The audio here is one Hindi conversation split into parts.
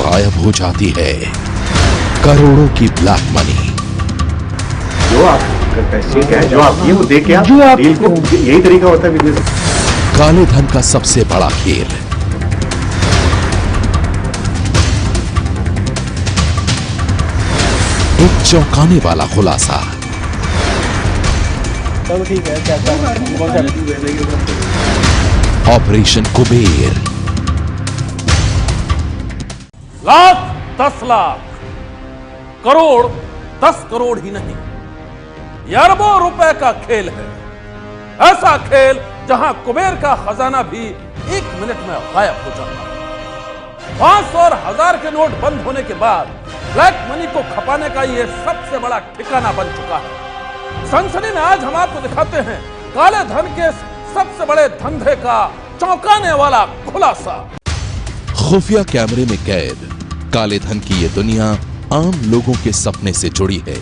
गायब हो जाती है करोड़ों की ब्लैक मनी। जो आप ठीक है, जो आप ये वो देख के आप डील को, यही तरीका होता है बिजनेस। काले धन का सबसे बड़ा खेल। एक चौंकाने वाला खुलासा। चलो ठीक है, ऑपरेशन कुबेर। लाख 10 लाख, करोड़ 10 करोड़ ही नहीं, ये अरबों रुपए का खेल है। ऐसा खेल जहां कुबेर का खजाना भी 1 मिनट में गायब हो जाता है। 500 और 1000 के नोट बंद होने के बाद ब्लैक मनी को खपाने का यह सबसे बड़ा ठिकाना बन चुका है। सनसनी में आज हम आपको दिखाते हैं काले धन के सबसे बड़े धंधे का चौंकाने वाला खुलासा। खुफिया कैमरे में कैद काले धन की यह दुनिया आम लोगों के सपने से जुड़ी है।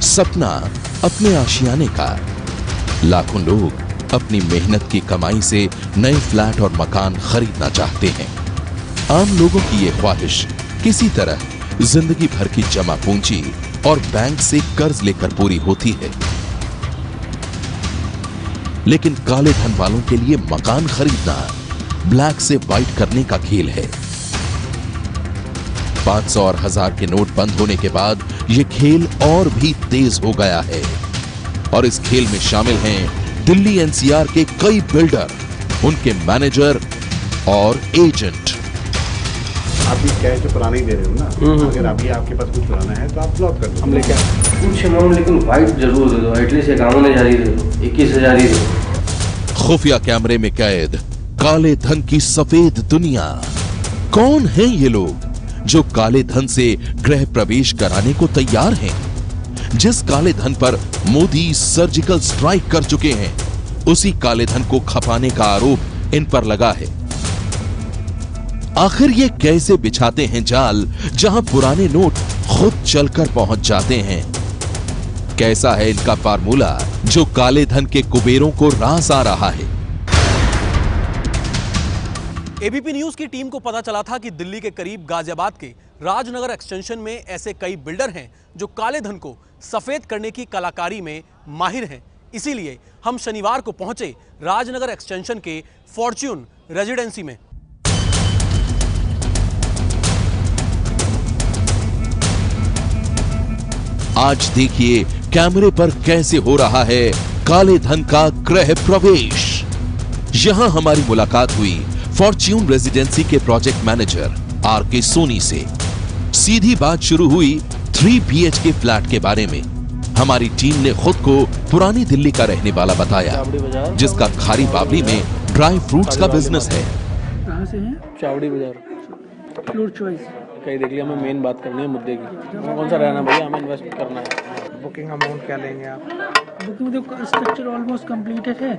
सपना अपने आशियाने का। लाखों लोग अपनी मेहनत की कमाई से नए फ्लैट और मकान खरीदना चाहते हैं। आम लोगों की यह ख्वाहिश किसी तरह जिंदगी भर की जमा पूंजी और बैंक से कर्ज लेकर पूरी होती है। लेकिन काले धन वालों के लिए मकान खरीदना ब्लैक से व्हाइट करने का खेल है। 500 और 1000 के नोट बंद होने के बाद यह खेल और भी तेज हो गया है और इस खेल में शामिल हैं दिल्ली एनसीआर के कई बिल्डर, उनके मैनेजर और एजेंट। आप भी कैश जो पुराना ही दे रहे हो ना, अगर अभी आपके पास कुछ पुराना है तो आप ब्लॉक कर दो। हम लेके कुछ अमाउंट लेकिन व्हाइट जरूर दे दो, एटलीस्ट 51,000 ही दे दो, 21,000 ही दे दो। खुफिया कैमरे में कैद काले धन की सफेद दुनिया। कौन हैं ये लोग जो काले धन से गृह प्रवेश कराने को तैयार हैं? जिस काले धन पर मोदी सर्जिकल स्ट्राइक कर चुके हैं, उसी काले धन को खपाने का आरोप इन पर लगा है। आखिर ये कैसे बिछाते हैं जाल जहां पुराने नोट खुद चलकर पहुंच जाते हैं? कैसा है इनका फार्मूला जो काले धन के कुबेरों को रास आ रहा है? एबीपी न्यूज की टीम को पता चला था कि दिल्ली के करीब गाजियाबाद के राजनगर एक्सटेंशन में ऐसे कई बिल्डर हैं जो काले धन को सफेद करने की कलाकारी में माहिर हैं। इसीलिए हम शनिवार को पहुंचे राजनगर एक्सटेंशन के फॉर्च्यून रेजिडेंसी में। आज देखिए कैमरे पर कैसे हो रहा है काले धन का गृह प्रवेश। यहां हमारी मुलाकात हुई फॉर्च्यून रेजिडेंसी के प्रोजेक्ट मैनेजर आरके सोनी से। सीधी बात शुरू हुई 3 BHK फ्लैट के बारे में। हमारी टीम ने खुद को पुरानी दिल्ली का रहने वाला बताया, जिसका खारी बावली में ड्राई फ्रूट्स का बिजनेस है। कहां से हैं? चावड़ी बाजार। फ्लोर चॉइस कहीं देख लिया, हमें मेन बात करनी है मुद्दे की। हमें कौन सा रहना भैया, हमें इन्वेस्ट करना है। बुकिंग अमाउंट क्या लेंगे आप? बुकिंग तो स्ट्रक्चर ऑलमोस्ट कंप्लीटेड है।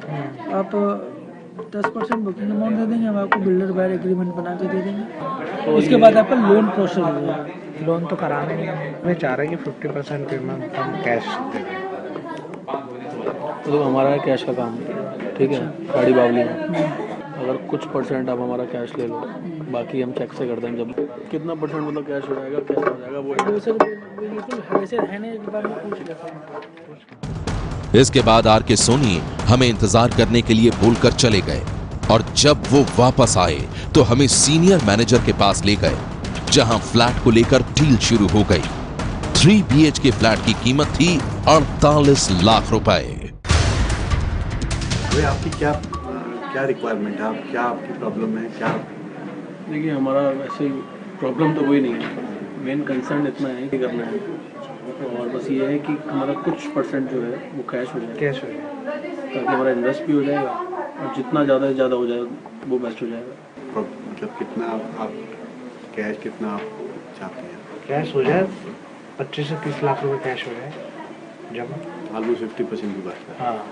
आप 10% बुकिंग अमाउंट दे देंगे, हम आपको बिल्डर बायर एग्रीमेंट बना के दे देंगे। तो इसके बाद आपका लोन प्रोसेस होगा। लोन तो कराना ही है, मैं चाह रहा हूँ कि 50% पेमेंट हम कैश दे दें। तो हमारा है कैश का काम, ठीक है, गाड़ी बावली में। अगर कुछ परसेंट आप हमारा कैश ले लो, बाकी हम चेक से कर देंगे। जब कितना परसेंट मतलब कैश हो जाएगा, कैश हो जाएगा वो सर बिल्कुल वैसे रहने के बारे में पूछ लेते। इसके बाद आरके सोनी हमें इंतजार करने के लिए बोलकर चले गए और जब वो वापस आए तो हमें सीनियर मैनेजर के पास ले गए, जहां फ्लैट को लेकर डील शुरू हो गई। 3 BHK फ्लैट की कीमत थी 48 लाख रुपए। आपकी क्या रिक्वायरमेंट है? क्या आपकी प्रॉब्लम है? क्या देखिए, हमारा वैसे प्रॉब्लम तो कोई नहीं है, मेन कंसर्न इतना है कि करना है, और बस ये है कि हमारा कुछ परसेंट जो है वो कैश हो जाए, ताकि हमारा इन्वेस्ट भी हो जाएगा और जितना ज़्यादा से ज़्यादा हो जाए वो बेस्ट हो जाएगा। मतलब कितना आप कैश कितना आप चाहते हैं? कैश हो जाए 25 से 30 लाख रुपए कैश हो जाए जमा, ऑलमोस्ट 50% की बात है। हाँ।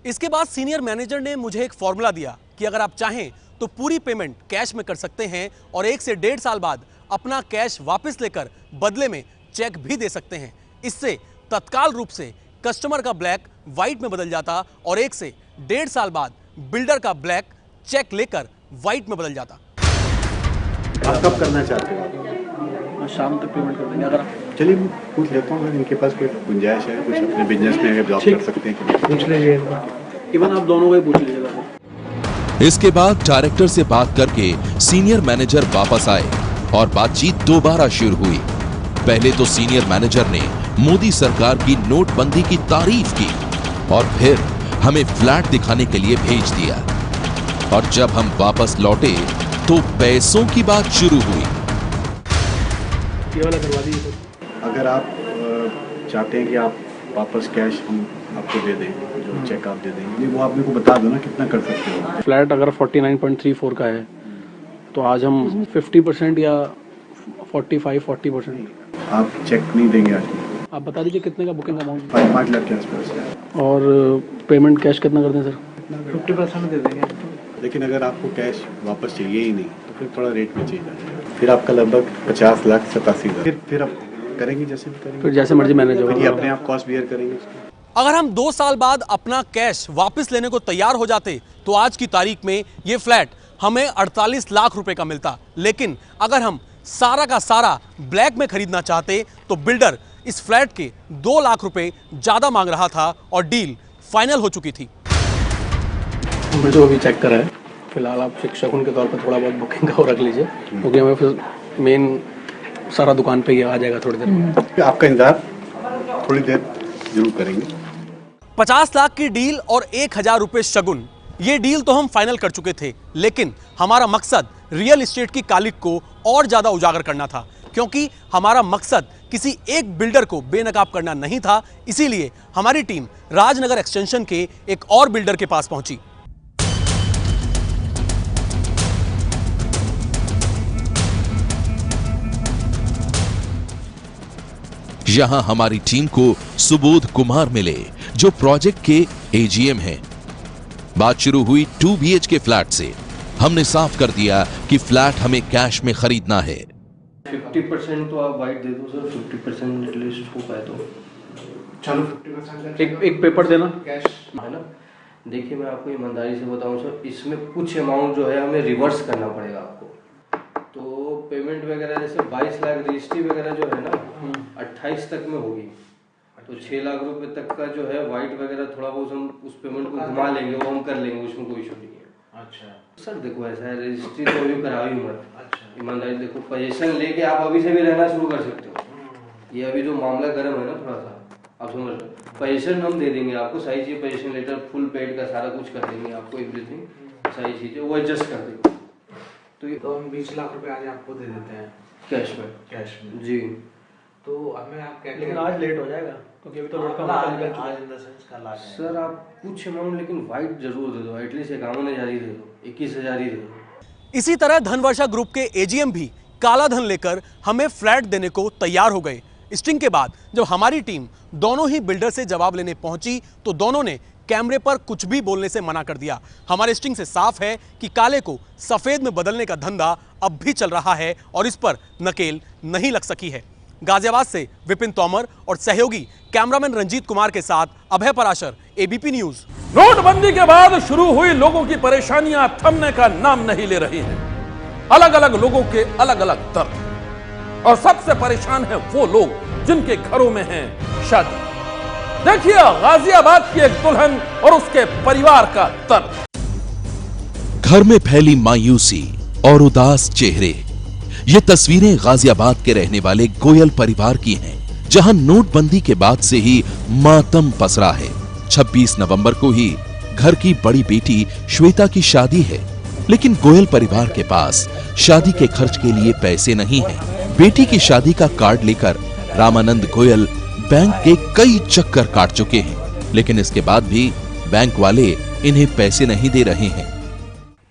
इसके बाद सीनियर मैनेजर ने मुझे एक फॉर्मूला दिया कि अगर आप चाहें तो पूरी पेमेंट कैश में कर सकते हैं और 1 से 1.5 साल बाद अपना कैश वापस लेकर बदले में चेक भी दे सकते हैं। इससे तत्काल रूप से कस्टमर का ब्लैक व्हाइट में बदल जाता और 1 से 1.5 साल बाद बिल्डर का ब्लैक चेक लेकर व्हाइट में बदल जाता। आप कब करना चाहते हो? शाम तक पेमेंट कर देंगे अगर चलिए मैं पूछ लेता हूँ, अगर इनके पास कोई गुंजाइश है कुछ अपने बिजनेस में अगर जॉब कर सकते हैं कि पूछ लीजिए। इवन आप दोनों को ही पूछ लीजिएगा। इसके बाद डायरेक्टर से बात करके सीनियर मैनेजर वापस आए और बातचीत दोबारा शुरू हुई। पहले तो सीनियर मैनेजर ने मोदी सरकार की नोटबंदी की तारीफ की और फिर हमें फ्लैट दिखाने के लिए भेज दिया। और जब हम वापस लौटे तो पैसों की बात शुरू हुई। ये वाला करवा दीजिए। अगर आप चाहते हैं कि आप वापस कैश हम आपको दे दें, जो चेक आप दे देंगे, वो आप मेरे को बता दो ना कितना कर सकते हो। फ्लैट अगर 49.34 का है तो आज हम 50% या 45-40%। आप चेक नहीं देंगे आज? आप बता दीजिए कितने का बुकिंग अमाउंट 5 लाख के आसपास। और पेमेंट कैश कितना कर दें सर? 50% दे देंगे। लेकिन अगर आपको कैश वापस चाहिए ही नहीं तो फिर थोड़ा रेट में चाहिए। फिर आपका लगभग 50 लाख 87 हज़ार। फिर आप करेंगे जैसे भी करेंगे, फिर जैसे मर्जी मैनेज फिर ये होगा। अपने आप कॉस्ट बियर करेंगे उसको। अगर हम 2 साल बाद अपना कैश वापस लेने को तैयार हो जाते तो आज की तारीख में ये फ्लैट हमें 48 लाख रुपए का मिलता। लेकिन अगर हम सारा का सारा ब्लैक में खरीदना चाहते तो बिल्डर इस फ्लैट के 2 लाख रुपए ज्यादा मांग रहा था और डील फाइनल हो चुकी थी। हमने जो अभी चेक करा है, फिलहाल आप शिक्षक के तौर पर थोड़ा बहुत बुकिंग का रख लीजिए, क्योंकि हमें फिर मेन सारा दुकान पे ही आ जाएगा थोड़ी देर में। आपका इंतजार थोड़ी देर जरूर करेंगे। 50 लाख की डील और 1000 रुपए शगुन, ये डील तो हम फाइनल कर चुके थे। लेकिन हमारा मकसद रियल एस्टेट की कालिक को और ज्यादा उजागर करना था, क्योंकि हमारा मकसद किसी एक बिल्डर को बेनकाब करना नहीं था। इसीलिए हमारी टीम राजनगर एक्सटेंशन के एक और बिल्डर के पास पहुंची। यहां हमारी टीम को सुबोध कुमार मिले, जो प्रोजेक्ट के एजीएम हैं। बात शुरू हुई 2 BHK फ्लैट से। हमने साफ कर दिया कि फ्लैट हमें कैश में खरीदना है। 50% तो आप वाइट दे दो सर, 50% एटलीस्ट हो पाए तो। चलो 50% एक पेपर देना कैश है ना। देखिए मैं आपको ईमानदारी से बताऊं सर, इसमें कुछ अमाउंट जो है हमें रिवर्स करना पड़ेगा आपको। तो पेमेंट वगैरह जैसे 22 लाख रजिस्ट्री वगैरह जो है ना 28 तक में होगी, तो 6 लाख रुपए तक का जो है वाइट वगैरह थोड़ा बहुत हम उस पेमेंट को घुमा लेंगे, वो हम कर लेंगे, उसमें कोई इशू नहीं है। अच्छा सर देखो ऐसा है, रजिस्ट्री तो अभी कराई मत। अच्छा ईमानदारी देखो, पोजीशन लेके आप अभी से भी रहना शुरू कर सकते हो। ये अभी जो मामला गर्म है ना थोड़ा सा, आप समझ लो। पोजीशन हम दे देंगे आपको, सही चाहिए पोजीशन लेटर, फुल पेड का सारा कुछ कर देंगे आपको, एवरीथिंग सही चीज़ है वो एडजस्ट कर देंगे। तो हम 20 लाख रुपए आज आपको दे देते हैं कैश में जी। तो अब मैं आप लेकिन आज लेट हो जाएगा, क्योंकि अभी तो लड़का आज इन द सेंस कल आ जाएगा। सर आप कुछ अमाउंट लेकिन वाइट जरूर दे दो, एटलीस्ट 51,000 ही दे दो, 21,000 ही दे दो। इसी तरह धनवर्षा ग्रुप के एजीएम भी काला धन लेकर हमें फ्लैट देने को तैयार हो गए। स्टिंग के बाद जब हमारी टीम दोनों ही बिल्डर से जवाब लेने पहुंची तो दोनों ने कैमरे पर कुछ भी बोलने से मना कर दिया। हमारे स्टिंग से साफ है कि काले को सफेद में बदलने का धंधा अब भी चल रहा है और इस पर नकेल नहीं लग सकी है। गाजियाबाद से विपिन तोमर और सहयोगी कैमरामैन रंजीत कुमार के साथ अभय पराशर, एबीपी न्यूज। नोटबंदी के बाद शुरू हुई लोगों की परेशानियां थमने का नाम नहीं ले रही हैं। अलग अलग लोगों के अलग अलग दर्द, और सबसे परेशान है वो लोग जिनके घरों में है शादी। देखिए गाजियाबाद की एक दुल्हन और उसके परिवार का दर्द। घर में फैली मायूसी और उदास चेहरे, ये तस्वीरें गाजियाबाद के रहने वाले गोयल परिवार की हैं, जहां नोटबंदी के बाद से ही मातम पसरा है। 26 नवंबर को ही घर की बड़ी बेटी श्वेता की शादी है, लेकिन गोयल परिवार के पास शादी के खर्च के लिए पैसे नहीं हैं। बेटी की शादी का कार्ड लेकर रामानंद गोयल बैंक के कई चक्कर काट चुके हैं, लेकिन इसके बाद भी बैंक वाले इन्हें पैसे नहीं दे रहे हैं।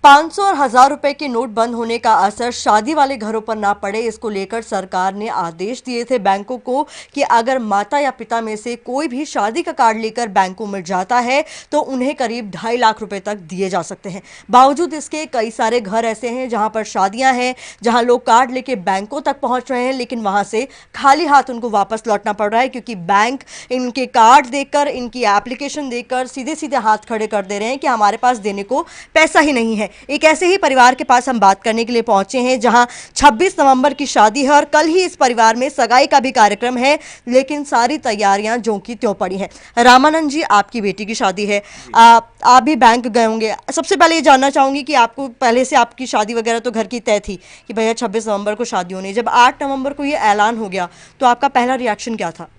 500 और 1000 रुपए के नोट बंद होने का असर शादी वाले घरों पर ना पड़े, इसको लेकर सरकार ने आदेश दिए थे बैंकों को कि अगर माता या पिता में से कोई भी शादी का कार्ड लेकर बैंकों में जाता है तो उन्हें करीब 2.5 लाख रुपए तक दिए जा सकते हैं। बावजूद इसके कई सारे घर ऐसे हैं जहां पर शादियां हैं, जहां लोग कार्ड लेके बैंकों तक पहुंच रहे हैं, लेकिन वहां से खाली हाथ उनको वापस लौटना पड़ रहा है, क्योंकि बैंक इनके कार्ड देखकर, इनकी एप्लीकेशन देखकर सीधे सीधे हाथ खड़े कर दे रहे हैं कि हमारे पास देने को पैसा ही नहीं है। है। एक ऐसे ही परिवार के पास हम बात करने के लिए पहुंचे हैं जहां 26 नवंबर की शादी है और कल ही इस परिवार में सगाई का भी कार्यक्रम है, लेकिन सारी तैयारियां ज्यों की त्यों पड़ी हैं। रामानंद जी, आपकी बेटी की शादी है, आप भी बैंक गए होंगे। सबसे पहले ये जानना चाहूंगी कि आपको पहले से आपकी शादी वगैरह तो घर की तय थी कि भैया 26 नवंबर को शादी होनी है, जब 8 नवंबर को ये ऐलान हो गया तो आपका पहला रिएक्शन क्या था?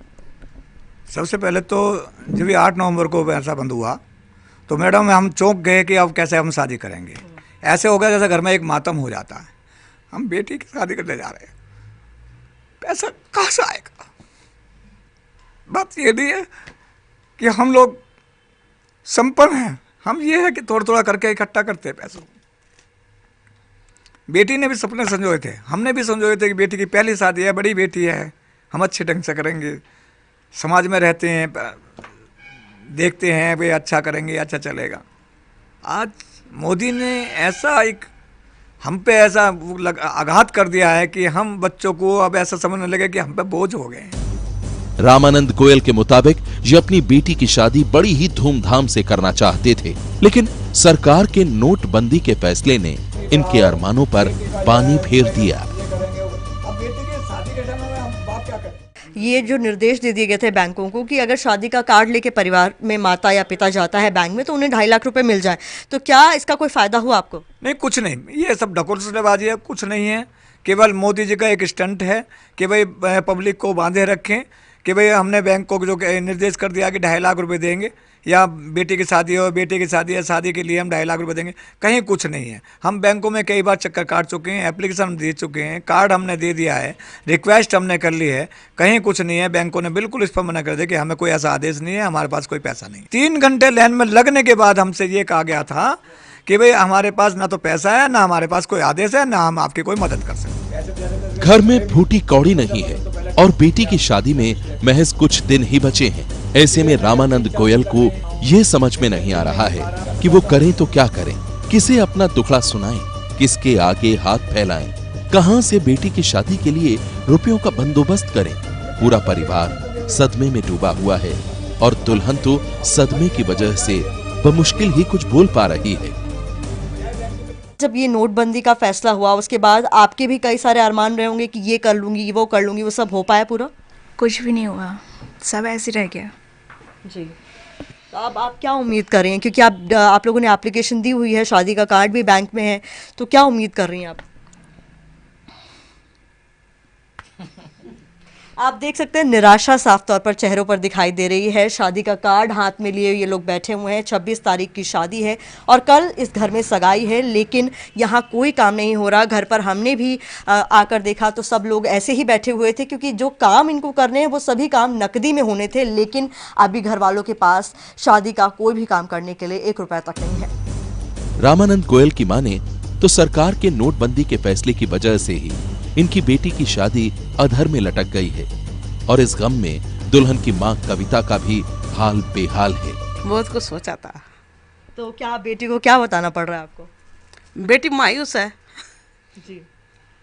सबसे पहले तो जब ये 8 नवंबर को ऐसा बंद हुआ तो मैडम हम चौंक गए कि अब कैसे हम शादी करेंगे। ऐसे हो गया जैसे घर में एक मातम हो जाता है। हम बेटी की शादी करने जा रहे हैं, पैसा कहाँ से आएगा? बात ये नहीं है कि हम लोग संपन्न हैं, हम ये है कि थोड़ा थोड़ा करके इकट्ठा करते हैं पैसों। बेटी ने भी सपने संजोए थे, हमने भी संजोए थे कि बेटी की पहली शादी है, बड़ी बेटी है, हम अच्छे ढंग से करेंगे, समाज में रहते हैं, देखते हैं भाई अच्छा करेंगे, अच्छा चलेगा। आज मोदी ने ऐसा एक हम पे ऐसा आघात कर दिया है कि हम बच्चों को अब ऐसा समझने लगे कि हम पे बोझ हो गए हैं। रामानंद गोयल के मुताबिक ये अपनी बेटी की शादी बड़ी ही धूमधाम से करना चाहते थे, लेकिन सरकार के नोटबंदी के फैसले ने इनके अरमानों पर पानी फेर दिया। ये जो निर्देश दे दिए गए थे बैंकों को कि अगर शादी का कार्ड लेके परिवार में माता या पिता जाता है बैंक में तो उन्हें 2.5 लाख रुपए मिल जाए, तो क्या इसका कोई फायदा हुआ आपको? नहीं, कुछ नहीं, ये सब ढकोसलेबाजी है, कुछ नहीं है। केवल मोदी जी का एक स्टंट है कि भाई पब्लिक को बांधे रखें कि भाई हमने बैंक को जो निर्देश कर दिया कि 2.5 लाख रुपए देंगे, या बेटी की शादी हो, बेटे की शादी है, शादी के लिए हम 2.5 लाख रुपए देंगे। कहीं कुछ नहीं है। हम बैंकों में कई बार चक्कर काट चुके हैं, एप्लीकेशन दे चुके हैं, कार्ड हमने दे दिया है, रिक्वेस्ट हमने कर ली है, कहीं कुछ नहीं है। बैंकों ने बिल्कुल इस पर मना कर दिया कि हमें कोई ऐसा आदेश नहीं है, हमारे पास कोई पैसा नहीं। 3 घंटे लाइन में लगने के बाद हमसे ये कहा गया था कि भाई हमारे पास ना तो पैसा है, ना हमारे पास कोई आदेश है, ना हम आपकी कोई मदद कर सकते। घर में फूटी कौड़ी नहीं है और बेटी की शादी में महज कुछ दिन ही बचे हैं। ऐसे में रामानंद गोयल को ये समझ में नहीं आ रहा है कि वो करें तो क्या करें, किसे अपना दुखड़ा सुनाएं, किसके आगे हाथ फैलाएं, कहां से बेटी की शादी के लिए रुपयों का बंदोबस्त करें। पूरा परिवार सदमे में डूबा हुआ है और दुल्हन तो सदमे की वजह से बमुश्किल ही कुछ बोल पा रही है। जब ये नोटबंदी का फैसला हुआ उसके बाद आपके भी कई सारे अरमान रहे होंगे कि ये कर लूंगी, वो कर लूंगी, वो सब हो पाया पूरा? कुछ भी नहीं हुआ, सब ऐसे रह गया जी। तो अब आप क्या उम्मीद कर रही हैं, क्योंकि आप लोगों ने एप्लीकेशन दी हुई है, शादी का कार्ड भी बैंक में है, तो क्या उम्मीद कर रही हैं आप? आप देख सकते हैं निराशा साफ तौर पर चेहरों पर दिखाई दे रही है। शादी का कार्ड हाथ में लिए ये लोग बैठे हुए हैं। 26 तारीख की शादी है और कल इस घर में सगाई है, लेकिन यहाँ कोई काम नहीं हो रहा। घर पर हमने भी आकर देखा तो सब लोग ऐसे ही बैठे हुए थे, क्योंकि जो काम इनको करने हैं वो सभी काम नकदी में होने थे, लेकिन अभी घर वालों के पास शादी का कोई भी काम करने के लिए 1 रुपया तक नहीं है। रामानंद गोयल की माने तो सरकार के नोटबंदी के फैसले की वजह से ही इनकी बेटी की शादी अधर में लटक गई है और इस गम में दुल्हन की मां कविता का भी हाल बेहाल है। बहुत कुछ सोचा था। तो क्या बेटी को क्या बताना पड़ रहा है आपको? बेटी मायूस है जी,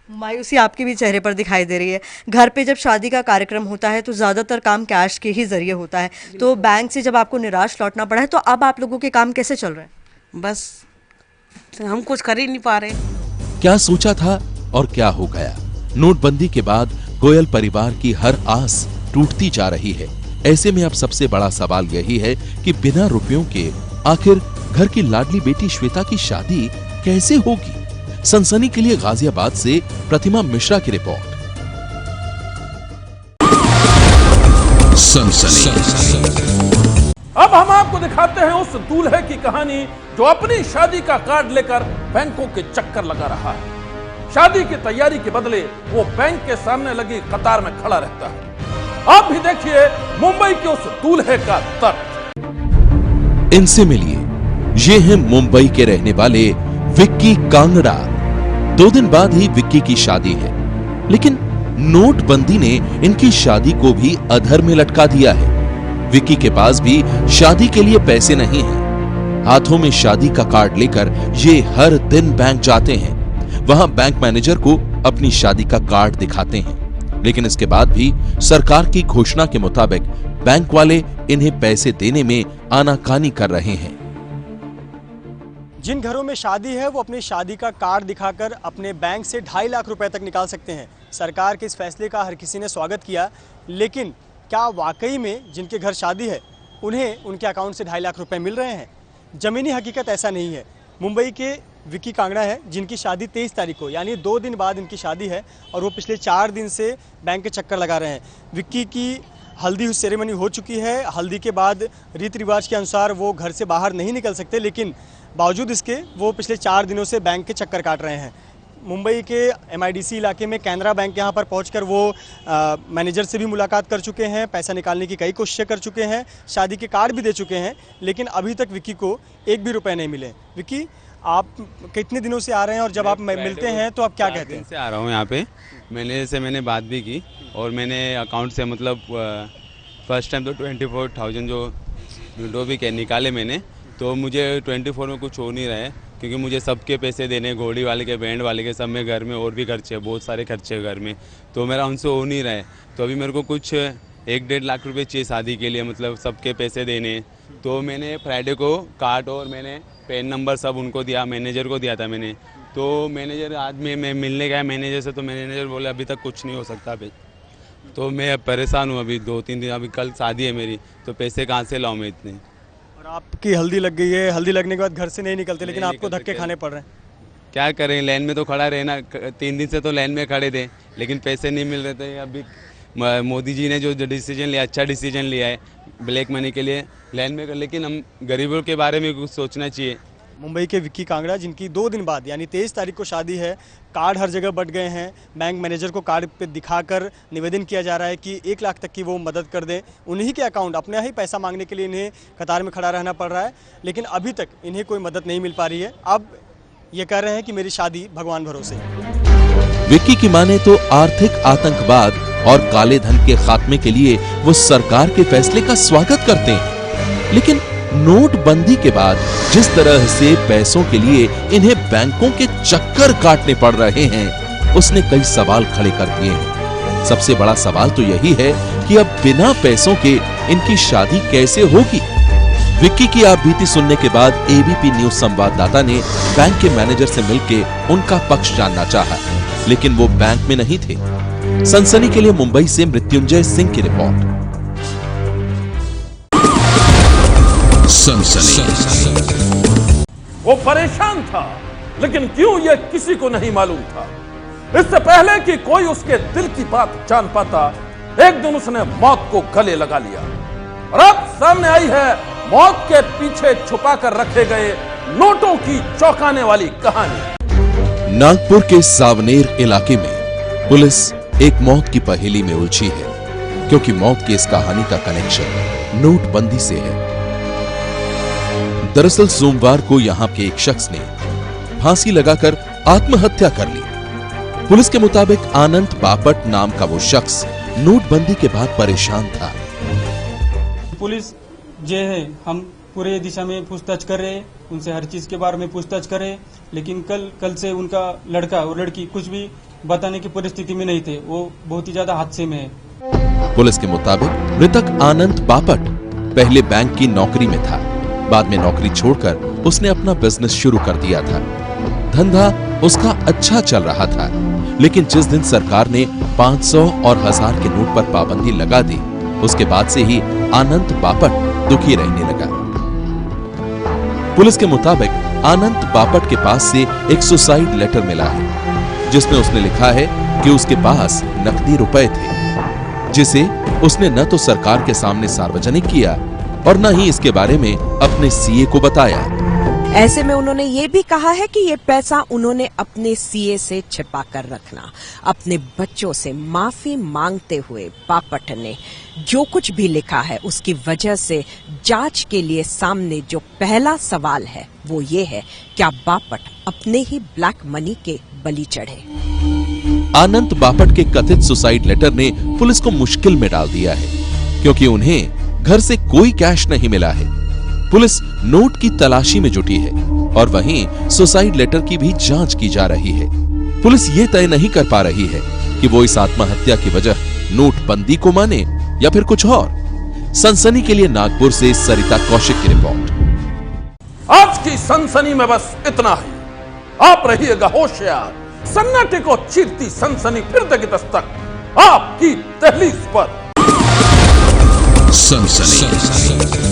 मायूसी आपके भी चेहरे पर दिखाई दे रही है। घर पे जब शादी का कार्यक्रम होता है तो ज़्यादातर काम कैश के ही जरिए होता है, तो बैंक से जब आपको निराश लौटना पड़ा है तो अब आप लोगों के काम कैसे चल रहे हैं? बस हम कुछ कर ही नहीं पा रहे। क्या सोचा था और क्या हो गया। नोटबंदी के बाद गोयल परिवार की हर आस टूटती जा रही है। ऐसे में अब सबसे बड़ा सवाल यही है कि बिना रुपयों के आखिर घर की लाडली बेटी श्वेता की शादी कैसे होगी। सनसनी के लिए गाजियाबाद से प्रतिमा मिश्रा की रिपोर्ट। अब हम आपको दिखाते हैं उस दूल्हे की कहानी जो अपनी शादी का कार्ड लेकर बैंकों के चक्कर लगा रहा है। शादी की तैयारी के बदले वो बैंक के सामने लगी कतार में खड़ा रहता है। आप भी देखिए मुंबई के उस दूल्हे का दर्द। इनसे मिलिए, ये हैं मुंबई के रहने वाले विक्की कांगड़ा। 2 दिन बाद ही विक्की की शादी है, लेकिन नोटबंदी ने इनकी शादी को भी अधर में लटका दिया है। विक्की के पास भी शादी के लिए पैसे नहीं हैं। हाथों में शादी का कार्ड लेकर ये हर दिन बैंक जाते हैं। वहां बैंक मैनेजर को अपनी शादी का कार्ड दिखाते हैं, लेकिन इसके बाद भी सरकार की घोषणा के मुताबिक बैंक वाले इन्हें पैसे देने में आनाकानी कर रहे हैं। जिन घरों में शादी है वो अपनी शादी का कार्ड दिखाकर अपने बैंक से 2.5 लाख रुपए तक निकाल सकते हैं। सरकार के इस फैसले का हर किसी ने स्वागत किया, लेकिन क्या वाकई में जिनके घर शादी है उन्हें उनके अकाउंट से 2.5 लाख रुपए मिल रहे हैं? ज़मीनी हकीकत ऐसा नहीं है। मुंबई के विक्की कांगड़ा है, जिनकी शादी 23 तारीख को यानी 2 दिन बाद इनकी शादी है और वो पिछले 4 दिन से बैंक के चक्कर लगा रहे हैं। विक्की की हल्दी सेरेमनी हो चुकी है। हल्दी के बाद रीति रिवाज के अनुसार वो घर से बाहर नहीं निकल सकते, लेकिन बावजूद इसके वो पिछले 4 दिनों से बैंक के चक्कर काट रहे हैं। मुंबई के MIDC इलाके में कैनरा बैंक यहाँ पर पहुंचकर वो मैनेजर से भी मुलाकात कर चुके हैं, पैसा निकालने की कई कोशिशें कर चुके हैं, शादी के कार्ड भी दे चुके हैं, लेकिन अभी तक विक्की को 1 भी रुपए नहीं मिले। विक्की, आप कितने दिनों से आ रहे हैं और जब आप मिलते हैं तो आप क्या कहते हैं? से आ रहा हूँ यहाँ पे। मैंने बात भी की और मैंने अकाउंट से मतलब फर्स्ट टाइम तो 24,000 जो विड्रॉ भी निकाले मैंने, तो मुझे 24 में कुछ हो नहीं रहा है, क्योंकि मुझे सबके पैसे देने, घोड़ी वाले के, बैंड वाले के, सब में घर में और भी खर्चे, बहुत सारे खर्चे घर में, तो मेरा उनसे हो नहीं रहा है। तो अभी मेरे को कुछ 1-1.5 लाख रुपए चाहिए शादी के लिए, मतलब सबके पैसे देने। तो मैंने फ्राइडे को कार्ड और मैंने पैन नंबर सब उनको दिया, मैनेजर को दिया था मैंने। तो मैनेजर आज मैं मिलने गया मैनेजर से, तो मैनेजर बोले अभी तक कुछ नहीं हो सकता अभी। तो मैं परेशान हूँ अभी 2-3 दिन, अभी कल शादी है मेरी, तो पैसे कहाँ से लाऊं मैं इतने। और आपकी हल्दी लग गई है, हल्दी लगने के बाद घर से नहीं निकलते, लेकिन आपको धक्के खाने पड़ रहे हैं। क्या करें, लाइन में तो खड़ा रहना, 3 दिन से तो लाइन में खड़े थे, लेकिन पैसे नहीं मिल रहे थे। अभी मोदी जी ने जो डिसीजन लिया, अच्छा डिसीजन लिया है ब्लैक मनी के लिए लाइन में, लेकिन हम गरीबों के बारे में कुछ सोचना चाहिए। मुंबई के विक्की कांगड़ा, जिनकी 2 दिन बाद यानी 23 तारीख को शादी है, कार्ड हर जगह बट गए हैं। बैंक मैनेजर को कार्ड पे दिखाकर निवेदन किया जा रहा है कि 1 लाख तक की वो मदद कर दें। उन्हीं के अकाउंट, अपने ही पैसा मांगने के लिए इन्हें कतार में खड़ा रहना पड़ रहा है, लेकिन अभी तक इन्हें कोई मदद नहीं मिल पा रही है। अब ये कह रहे हैं कि मेरी शादी भगवान भरोसे। विक्की की माने तो आर्थिक आतंकवाद और काले धन के खात्मे के लिए वो सरकार के फैसले का स्वागत करते हैं, लेकिन नोटबंदी के बाद जिस तरह से पैसों के लिए इन्हें बैंकों के चक्कर काटने पड़ रहे हैं, उसने कई सवाल खड़े कर दिए हैं। सबसे बड़ा सवाल तो यही है कि अब बिना पैसों के इनकी शादी कैसे होगी। विक्की की आप बीती सुनने के बाद ABP न्यूज संवाददाता ने बैंक के मैनेजर से मिलकर उनका पक्ष जानना चाहा, लेकिन वो बैंक में नहीं थे। सनसनी के लिए मुंबई से मृत्युंजय सिंह की रिपोर्ट। वो परेशान था, लेकिन क्यों ये किसी को नहीं मालूम था। इससे पहले कि कोई उसके दिल की बात जान पाता, एक दिन उसने मौत को गले लगा लिया, और अब सामने आई है मौत के पीछे छुपा कर रखे गए नोटों की चौंकाने वाली कहानी। नागपुर के सावनेर इलाके में पुलिस एक मौत की पहेली में उलझी है, क्योंकि मौत की इस कहानी का कनेक्शन नोटबंदी से है। दरअसल सोमवार को यहां के एक शख्स ने फांसी लगाकर आत्महत्या कर ली। पुलिस के मुताबिक आनंद बापट नाम का वो शख्स नोटबंदी के बाद परेशान था। पुलिस जो है, हम पूरे दिशा में पूछताछ कर रहे हैं, उनसे हर चीज के बारे में पूछताछ कर रहे हैं, लेकिन कल से उनका लड़का और लड़की कुछ भी बताने की परिस्थिति में नहीं थे। वो बहुत ही ज्यादा हादसे में है। पुलिस के मुताबिक मृतक आनंद बापट पहले बैंक की नौकरी में था। बाद में नौकरी छोड़कर उसने अपना बिजनेस शुरू कर दिया था। धंधा उसका अच्छा चल रहा था, लेकिन जिस दिन सरकार ने 500 और 1000 के नोट पर पाबंदी लगा दी, उसके बाद से ही आनंद बापट दुखी रहने लगा। पुलिस के मुताबिक आनंद बापट के पास से एक सुसाइड लेटर मिला है, जिसमें उसने लिखा है कि उसके पास नकदी रुपए थे, जिसे उसने न तो सरकार के सामने सार्वजनिक किया और न ही इसके बारे में अपने सीए को बताया। ऐसे में उन्होंने ये भी कहा है कि ये पैसा उन्होंने अपने सीए से छिपा कर रखना। अपने बच्चों से माफी मांगते हुए बापट ने जो कुछ भी लिखा है, उसकी वजह से जांच के लिए सामने जो पहला सवाल है वो ये है, क्या बापट अपने ही ब्लैक मनी के बलि चढ़े। आनंद बापट के कथित सुसाइड लेटर ने पुलिस को मुश्किल में डाल दिया है, क्योंकि उन्हें घर से कोई कैश नहीं मिला है। पुलिस नोट की तलाशी में जुटी है और वहीं सुसाइड लेटर की भी जांच की जा रही है। पुलिस ये तय नहीं कर पा रही है कि वो इस आत्महत्या की वजह नोटबंदी को माने या फिर कुछ और। सनसनी के लिए नागपुर से सरिता कौशिक की रिपोर्ट। आज की सनसनी में बस इतना ही। आप रहिएगा होशियार, सन्नाटे को चीरती सनसनी फिर देगी दस्तक आपकी दहलीज पर। सनसनी